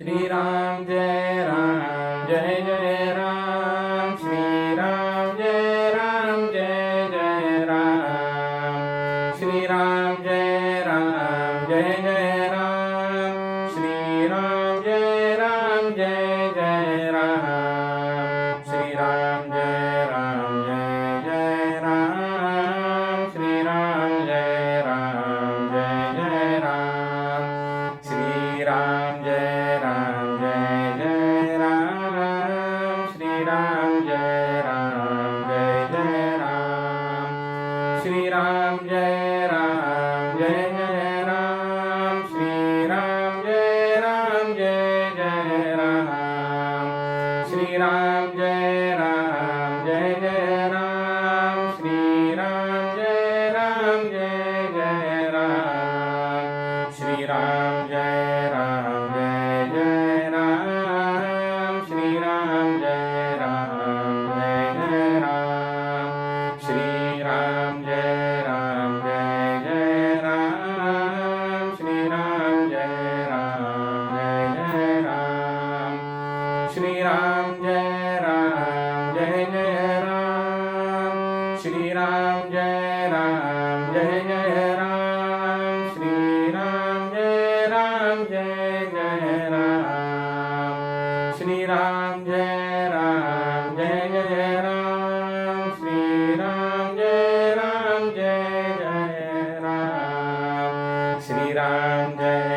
Shri Ram Jai Ram Shri Ram Jai Jai Ram Shri Ram Jai Ram Shri Ram Jai Jai Ram Shri Ram Jai Ram Shri Ram Jai Jai Ram Shri Ram Jai Shri Ram Jai Jai Ram Shri Ram Jai Ram Shri Ram Jai Jai Ram Shri Ram Jai Ram Shri Ram Jai Jai Ram Shri Ram Jai Ram Shri Ram Jai Jai Ram Shri Ram Jai Ram Shri Ram Jai Jai Ram Shri Ram Jai Ram Shri Ram Jai Jai Ram Shri Ram Jai Jai Ram Shri Ram Jai Jai Ram Shri Ram Jai Jai Ram Shri Ram Jai